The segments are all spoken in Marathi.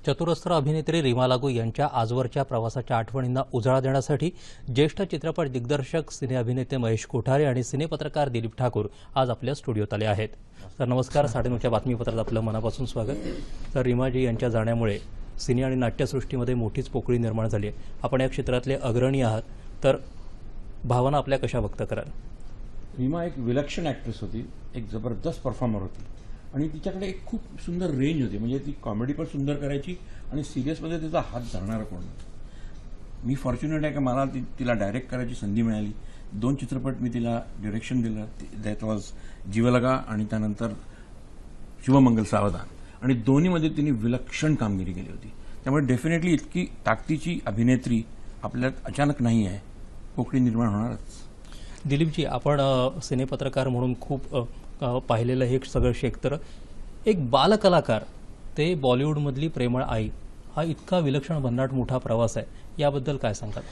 चतुरस्त्र अभिनेत्री रीमा लागू यांच्या आजवरच्या प्रवासाच्या आठवणींना उजाळा देण्यासाठी ज्येष्ठ चित्रपट दिग्दर्शक सिने अभिनेते महेश कोठारे आणि सिनेपत्रकार दिलीप ठाकूर आज आपल्या स्टुडिओत आले आहेत। तर नमस्कार, 9:30च्या बातमीपत्रात आपलं मनापासून स्वागत। तर रीमाजी यांच्या जाण्यामुळे सिने आणि नाट्यसृष्टीमध्ये मोठीच पोकळी निर्माण झाली आहे। आपण या क्षेत्रातले अग्रणी आहात, तर भावना आपल्या कशा व्यक्त कराल? रीमा एक विलक्षण ॲक्ट्रेस होती, एक जबरदस्त परफॉर्मर होती आणि तिच्याकडे एक खूप सुंदर रेंज होती। म्हणजे ती कॉमेडी पण सुंदर करायची आणि सिरियसमध्ये तिचा हात धरणारा कोण नव्हता। मी फॉर्च्युनेट आहे की मला तिला डायरेक्ट करायची संधी मिळाली। 2 चित्रपट मी तिला डायरेक्शन दिलं, दॅट वॉज जीवलगा आणि त्यानंतर शिवमंगल सावधान, आणि दोन्हीमध्ये तिने विलक्षण कामगिरी केली होती। त्यामुळे डेफिनेटली इतकी ताकदीची अभिनेत्री आपल्यात अचानक नाही आहे, पोकळी निर्माण होणारच। दिलीपजी, आपण सिनेपत्रकार म्हणून खूप पाहिलेलं हे सगळं क्षेत्र, एक बालकलाकार ते बॉलिवूडमधली प्रेमळ आई, हा इतका विलक्षण भन्नाट मोठा प्रवास आहे, याबद्दल काय सांगाल?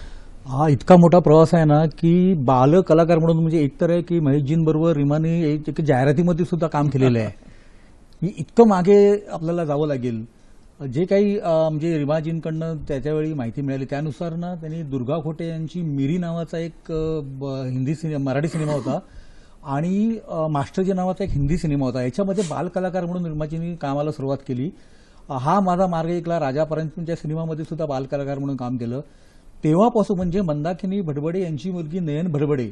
हा इतका मोठा प्रवास आहे ना की बालकलाकार म्हणून म्हणजे एकतर आहे की महेशजींबरोबर रीमाने एक जाहिरातीमध्ये सुद्धा काम केलेलं आहे। इतकं मागे आपल्याला जावं लागेल। जे काही म्हणजे रीमाजींकडनं त्याच्यावेळी माहिती मिळाली त्यानुसार ना त्यांनी दुर्गा खोटे यांची मिरी नावाचा एक मराठी सिनेमा होता आणि मास्टरजी नावाचा एक हिंदी सिनेमा होता। याच्यामध्ये बालकलाकार म्हणून रीमाजींनी कामाला सुरुवात केली। हा माझा मार्ग ऐकला, राजापर्यंतच्या सिनेमामध्ये सुद्धा बालकलाकार म्हणून काम केलं। तेव्हापासून म्हणजे मंदाकिनी भडबडे यांची मुलगी नयन भडबडे,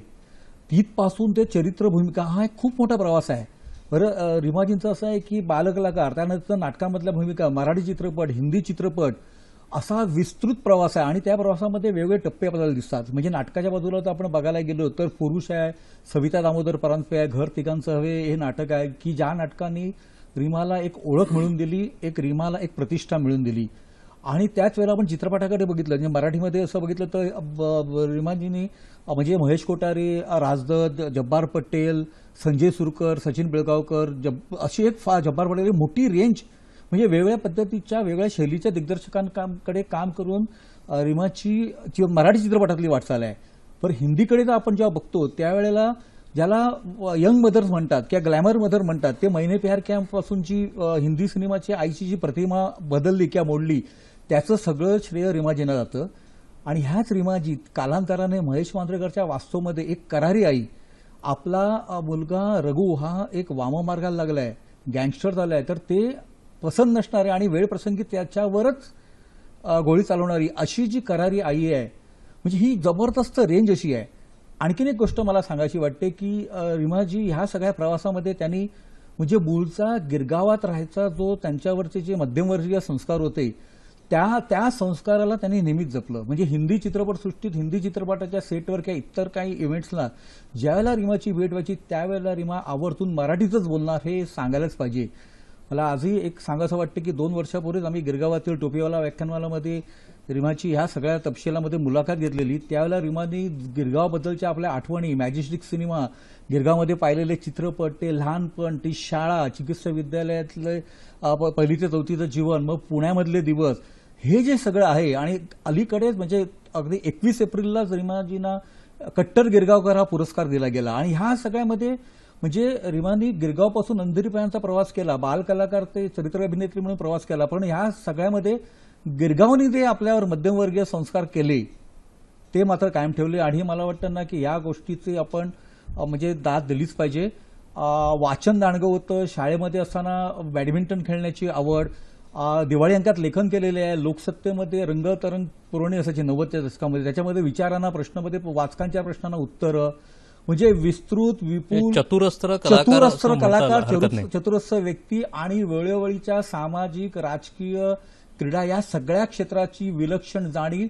तिथपासून ते चरित्र भूमिका, हा एक खूप मोठा प्रवास आहे। बरं, रीमाजींचं असं आहे की बालकलाकार, त्यानंतर नाटकामधल्या भूमिका, मराठी चित्रपट, हिंदी चित्रपट, असा विस्तृत प्रवास आहे आणि त्या प्रवासामध्ये वेगवेगळे टप्पे आपल्याला दिसतात। म्हणजे नाटकाच्या बाजूला तर आपण बघायला गेलो तर पुरुष आहे, सविता दामोदर परांजपे आहे, घर तिघांचं हवे हे नाटक आहे की ज्या नाटकाने रीमाला एक ओळख मिळवून दिली, रीमाला एक प्रतिष्ठा मिळवून दिली। आणि त्याच वेळेला आपण चित्रपटाकडे बघितलं, म्हणजे मराठीमध्ये असं बघितलं तर रीमाजींनी म्हणजे महेश कोठारे, राजदत्त, जब्बार पटेल, संजय सुरकर, सचिन बेळगावकर, अशी एक जब्बार पटेल मोठी रेंज, म्हणजे वेगवेगळ्या पद्धतीच्या वेगळ्या शैलीच्या दिग्दर्शकांकडे काम करून रीमाची मराठी चित्रपटातली वाटचाल आहे। पण हिंदीकडे जर आपण जेव्हा बघतो त्यावेळेला ज्याला यंग मदर्स म्हणतात किंवा ग्लॅमर मदर म्हणतात, ते मैंने प्यार किया पासूनची हिंदी सिनेमाची आईची जी प्रतिमा बदलली किंवा मोडली, त्याचं सगळं श्रेय रीमाजींना जातं। आणि ह्याच रीमाजी कालांतराने महेश मांजरेकरच्या वास्तवमध्ये एक करारी आई, आपला मुलगा रघु हा एक वाममार्गाला लागलाय, गँगस्टर झालाय, तर ते पसंत नसणारे आणि वेळ प्रसंगी त्याच्यावरच गोळी चालवणारी अशी जी करारी आई आहे, म्हणजे ही जबरदस्त रेंज अशी आहे। आणखीन एक गोष्ट मला सांगायची वाटते की रीमाजी ह्या सगळ्या प्रवासामध्ये त्यांनी म्हणजे मूळचा गिरगावात राहायचा जो त्यांच्यावरचे जे मध्यमवर्गीय संस्कार होते त्या संस्काराला त्यांनी नेहमीच जपलं। म्हणजे हिंदी चित्रपटसृष्टीत, हिंदी चित्रपटाच्या सेटवर किंवा इतर काही इव्हेंट्सला ज्यावेळेला रीमाची भेट व्हायची त्यावेळेला रीमा आवर्जून मराठीतच बोलणार हे सांगायलाच पाहिजे। मला आजही एक सांगायचं वाटतं की 2 वर्षापूर्वीच आम्ही गिरगावातील टोपीवाला व्याख्यानमालामध्ये रीमाची ह्या सगळ्या तपशिलामध्ये मुलाखत घेतलेली। त्यावेळेला रीमाने गिरगावबद्दलच्या आपल्या आठवणी, मॅजेस्टिक सिनेमा, गिरगावमध्ये पाहिलेले चित्रपट, ते लहानपण, ती शाळा, चिकित्सा विद्यालयातले 1ली ते 4थीचं जीवन, मग पुण्यामधले दिवस, हे जे सगळं आहे। आणि अलीकडेच म्हणजे अगदी 21 एप्रिलला रीमाजींना कट्टर गिरगावकर हा पुरस्कार दिला गेला। आणि ह्या सगळ्यामध्ये म्हणजे रीमानी गिरगावपासून अंधेरीपर्यंतचा प्रवास केला, बालकलाकार ते चरित्र अभिनेत्री म्हणून प्रवास केला, पण ह्या सगळ्यामध्ये गिरगावने जे आपल्यावर मध्यमवर्गीय संस्कार केले ते मात्र कायम ठेवले। आणि मला वाटतं ना की या गोष्टीची आपण म्हणजे दाद दिलीच पाहिजे। वाचन दांडगं होतं, शाळेमध्ये असताना बॅडमिंटन खेळण्याची आवड, दिवाळी अंकात लेखन केलेले आहे, लोकसत्तेमध्ये रंगतरंग पुरवणी असायची 90च्या दशकामध्ये, त्याच्यामध्ये विचारांना प्रश्नामध्ये वाचकांच्या प्रश्नांना उत्तरं, म्हणजे विस्तृत विपुल चतुरस्त्र कलाकार, चतुरस्त्र व्यक्ती आणि वेळोवेळीच्या सामाजिक, राजकीय, क्रीडा या सगळ्या क्षेत्राची विलक्षण जाणीव,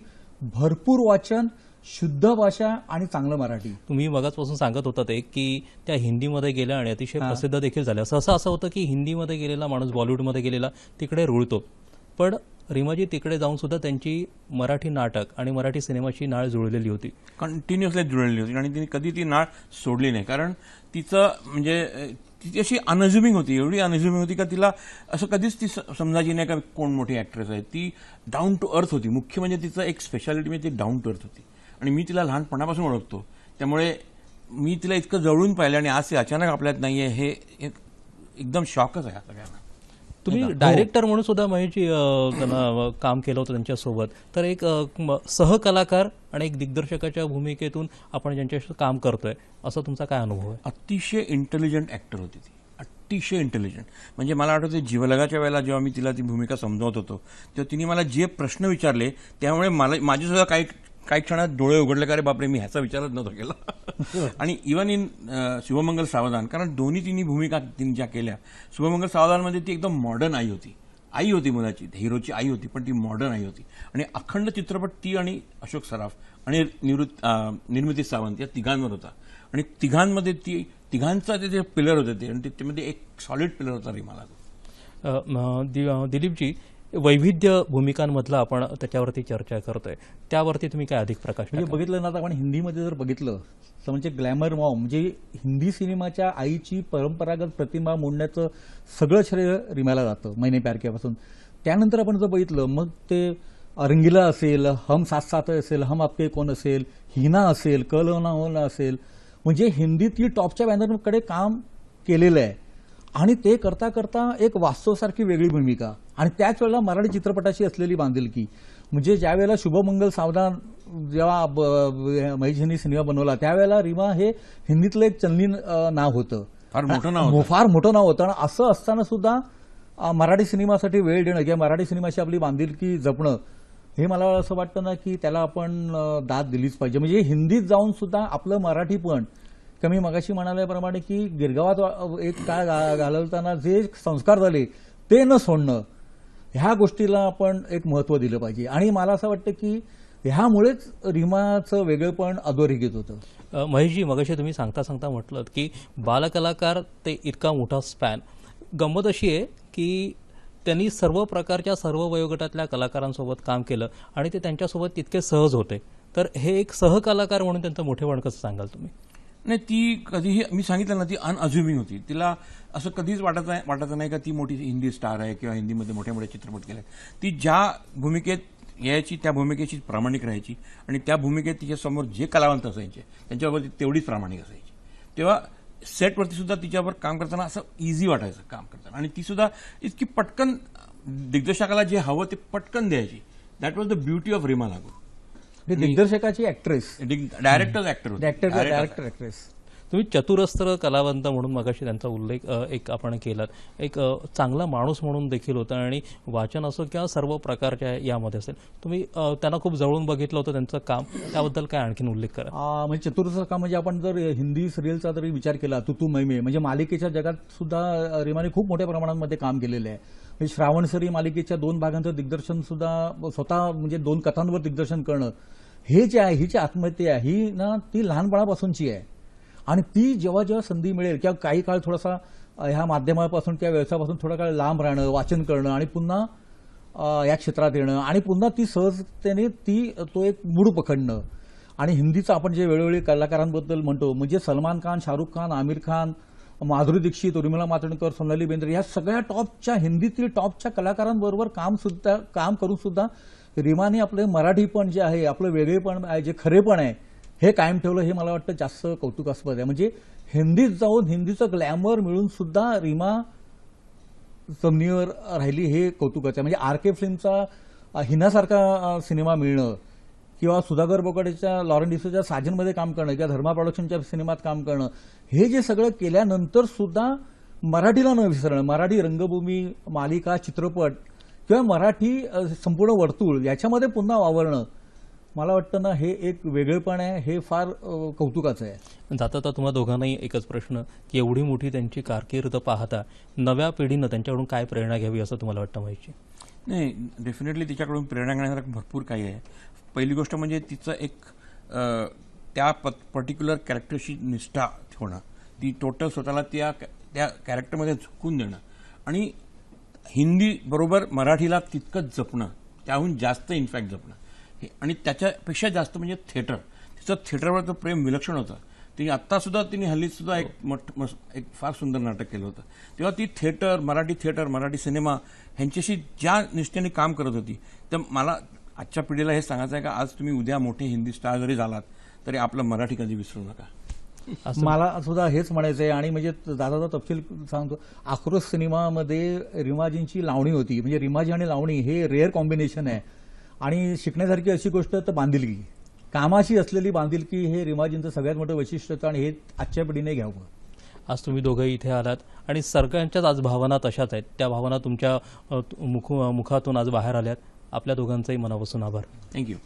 भरपूर वाचन, शुद्ध भाषा आणि चांगलं मराठी। तुम्ही मगाचपासून सांगत होतात की त्या हिंदीमध्ये गेल्या आणि अतिशय प्रसिद्ध देखील झाल्या। असं होतं की हिंदीमध्ये गेलेला माणूस बॉलिवूडमध्ये गेलेला तिकडे रुळतो, पण रीमाजी तिकडे जाऊन सुद्धा त्यांची मराठी नाटक आणि मराठी सिनेमाची नाळ जुळलेली होती, कंटिन्युअसली जुळलेली होती आणि तिने कधी ती नाळ सोडली नाही। कारण तिचं म्हणजे ती अशी अनअज्युमिंग होती, एवढी अनअज्युमिंग होती का तिला असं कधीच ती समजायची नाही का कोण मोठी ॲक्ट्रेस आहे। ती डाऊन टू अर्थ होती। मुख्य म्हणजे तिचं एक स्पेशालिटी म्हणजे ती डाऊन टू अर्थ होती आणि मी तिला लहानपणापासून ओळखतो, त्यामुळे मी तिला इतकं जवळून पाहिलं आणि आज ते अचानक आपल्यात नाही आहे, हे एकदम शॉकच आहे सगळ्यांना। तुम्ही डायरेक्टर म्हणून सुद्धा महेशजी त्यांना काम केलं होतं त्यांच्यासोबत. तर एक सहकलाकार आणि एक दिग्दर्शकाच्या भूमिकेतून आपण ज्यांच्याशी काम करतोय, असा तुमचा काय अनुभव आहे? अतिशय इंटेलिजंट ॲक्टर होती ती, अतिशय इंटेलिजंट. म्हणजे मला आठवतं जीवलगाच्या वेळेला जेव्हा मी तिला ती भूमिका समजावत होतो तेव्हा तिने मला जे प्रश्न विचारले त्यामुळे माझेसुद्धा काही क्षणात डोळे उघडले का रे बापरे, मी ह्याचा विचारच नव्हता केला. आणि इवन इन शुभमंगल सावधान, कारण दोन्ही तिन्ही भूमिका तिने ज्या केल्या, शुभमंगल सावधानमध्ये ती एकदम मॉडर्न आई होती मुलाची, हिरोची आई होती, पण ती मॉडर्न आई होती. आणि अखंड चित्रपट ती आणि अशोक सराफ आणि निर्मिती सावंत या तिघांवर होता. आणि तिघांमध्ये तिघांचा जे पिलर होते ते, आणि त्यामध्ये एक सॉलिड पिलर होता रीमा लागू. दिलीपजी, वैविध्य भूमिकांमधलं आपण त्याच्यावरती चर्चा करतोय, त्यावरती तुम्ही काय अधिक प्रकाश म्हणजे टाकाल? बघितलं ना, आता आपण हिंदीमध्ये जर बघितलं तर म्हणजे ग्लॅमर मॉम, म्हणजे हिंदी सिनेमाच्या आईची परंपरागत प्रतिमा मोडण्याचं सगळं श्रेय रीमाला जातं मैंने प्यार कियापासून. त्यानंतर आपण जर बघितलं मग ते रंगीला असेल, हम साथ साथ असेल, हम आपके कोण असेल, हिना असेल, कल होना होना असेल, म्हणजे हिंदीतली टॉपच्या बॅनरकडे काम केलेलं आहे. आणि ते करता करता एक वास्तवसारखी वेगळी भूमिका, आणि त्याच वेळेला मराठी चित्रपटाशी असलेली बांधिलकी. म्हणजे ज्या वेळेला शुभमंगल सावधान जेव्हा महेशजींनी सिनेमा बनवला त्यावेळेला रीमा हे हिंदीतलं एक चलनी नाव होतं, फार मोठं नाव होतं. फार मोठं नाव होतं. आणि असं असताना सुद्धा मराठी सिनेमासाठी वेळ देणं किंवा मराठी सिनेमाशी आपली बांधिलकी जपणं, हे मला असं वाटतं ना की त्याला आपण दाद दिलीच पाहिजे. म्हणजे हिंदीत जाऊन सुद्धा आपलं मराठी पण, मी मगाशी म्हणाल्याप्रमाणे की गिरगावात एक काळ घालवताना जे संस्कार झाले ते न सोडणं, ह्या गोष्टीला आपण एक महत्त्व दिलं पाहिजे. आणि मला असं वाटतं की ह्यामुळेच रीमाचं वेगळेपण अधोरेखित होतं. महेशजी, मगाशी तुम्ही सांगता म्हटलं की बालकलाकार ते इतका मोठा स्पॅन. गंमत अशी आहे की त्यांनी सर्व प्रकारच्या सर्व वयोगटातल्या कलाकारांसोबत काम केलं आणि ते त्यांच्यासोबत तितके सहज होते. तर हे एक सहकलाकार म्हणून त्यांचं मोठेपण कसं सांगाल तुम्ही? नाही, ती कधीही, मी सांगितलं ना, ती अनअज्युमिंग होती. तिला असं कधीच वाटत नाही का ती मोठी हिंदी स्टार आहे किंवा हिंदीमध्ये मोठे मोठे चित्रपट केले. ती ज्या भूमिकेत यायची त्या भूमिकेची प्रामाणिक राहायची, आणि त्या भूमिकेत तिच्यासमोर जे कलावंत असायचे त्यांच्यावर ती तेवढीच प्रामाणिक असायची. तेव्हा सेटवरती सुद्धा तिच्यावर काम करताना असं इझी वाटायचं काम करताना. आणि ती सुद्धा इतकी पटकन दिग्दर्शकाला जे हवं ते पटकन द्यायची. That was the beauty of Reema Lagoo. दिग्दर्शकाची ऍक्ट्रेस, डायरेक्टर होते. Director actress. तुम्ही चतुरस्त्र कलावंत म्हणून मगाशी त्यांचा उल्लेख एक आपण केलात. एक चांगला माणूस म्हणून देखील होता, आणि वाचन असो किंवा सर्व प्रकारच्या यामध्ये असेल, तुम्ही त्यांना खूप जवळून बघितलं होतं त्यांचं काम, त्याबद्दल काय आणखीन उल्लेख करा? म्हणजे चतुरस्त्र काम म्हणजे आपण जर हिंदी सिरियलचा जरी विचार केला, तू मै मे, म्हणजे मालिकेच्या जगात सुद्धा रीमाने खूप मोठ्या प्रमाणामध्ये काम केलेलं आहे. म्हणजे श्रावणसरी मालिकेच्या 2 भागांचं दिग्दर्शन सुद्धा स्वतः, म्हणजे 2 कथांवर दिग्दर्शन करणं, हे जे आहे, ही जी आत्महत्या आहे ही ना, ती लहानपणापासूनची आहे. आणि ती जेव्हा जेव्हा संधी मिळेल किंवा काही काळ थोडासा ह्या माध्यमापासून किंवा व्यवसायापासून थोडा काळ लांब राहणं, वाचन करणं आणि पुन्हा या क्षेत्रात येणं, आणि पुन्हा ती सहजतेने तो एक मूड पकडणं. आणि हिंदीचं आपण जे वेळोवेळी कलाकारांबद्दल म्हणतो, म्हणजे सलमान खान, शाहरुख खान, आमिर खान, माधुरी दीक्षित, उर्मिला मातोंडकर, सोनाली बेंद्रे, या सगळ्या टॉपच्या, हिंदीतील टॉपच्या कलाकारांबरोबर काम करून सुद्धा रीमाने आपलं मराठीपण जे आहे, आपलं वेगळेपण आहे, जे खरेपण आहे, हे कायम ठेवलं. हे मला वाटतं जास्त कौतुकास्पद आहे. म्हणजे हिंदीत जाऊन हिंदीचं ग्लॅमर मिळून सुद्धा रीमा जमिनीवर राहिली, हे कौतुकाचं आहे. म्हणजे RK फिल्मचा हिनासारखा सिनेमा मिळणं, किंवा सुधाकर बोकाडेच्या लॉरेन डिसूच्या साजनमध्ये काम करणं, किंवा धर्मा प्रोडक्शनच्या सिनेमात काम करणं, हे जे सगळं केल्यानंतर सुद्धा मराठीला न विसरणं, मराठी रंगभूमी, मालिका, चित्रपट किंवा मराठी संपूर्ण वर्तुळ याच्यामध्ये पुन्हा वावरणं, मला वाटतं ना, हे एक वेगळेपण आहे, हे फार कौतुकाचं आहे. जाता तुम्हा दोघांनाही एकच प्रश्न, की एवढी मोठी त्यांची कारकीर्द पाहता नव्या पिढीनं त्यांच्याकडून काय प्रेरणा घ्यावी असं तुम्हाला वाटतं माहिती? नाही, डेफिनेटली तिच्याकडून प्रेरणा घेण्यासारखं भरपूर काही आहे. पहिली गोष्ट म्हणजे तिचं एक त्या पर्टिक्युलर कॅरेक्टरशी निष्ठा ठेवणं, ती टोटल स्वतःला त्या कॅरेक्टरमध्ये झुकून देणं, आणि हिंदी बरोबर मराठीला तितकंच जपणं, त्याहून जास्त इनफॅक्ट जपणं. आणि त्याच्यापेक्षा जास्त म्हणजे थिएटर, तिचं थिएटरवरचं प्रेम विलक्षण होतं. ती आत्तासुद्धा तिने हल्लीसुद्धा एक फार सुंदर नाटक केलं होतं. तेव्हा ती थिएटर, मराठी सिनेमा ह्यांच्याशी ज्या निष्ठेने काम करत होती, तर मला आजच्या पिढीला हे सांगायचं आहे का आज तुम्ही उद्या मोठे हिंदी स्टार जरी झालात तरी आपलं मराठी कधी विसरू नका. मला सुद्धा हेच म्हणायचं आहे. आणि म्हणजे दादाचा तपशील सांगतो, आक्रोश सिनेमामध्ये रिमाजींची लावणी होती. म्हणजे रिमाजी आणि लावणी हे रेअर कॉम्बिनेशन आहे. आणि शिकण्यासारखी अशी गोष्ट तर बांधिलकी, कामाशी असलेली बांधिलकी हे रिमाजींचं सगळ्यात मोठं वैशिष्ट्य होतं. आणि हे आजच्या पिढीने घ्यावं. आज तुम्ही दोघंही इथे आलात आणि सगळ्यांच्याच आज भावना तशाच आहेत. त्या भावना तुमच्या मुखातून आज बाहेर आल्यात. आपल्या दोघांचाही मनापासून आभार. थँक्यू.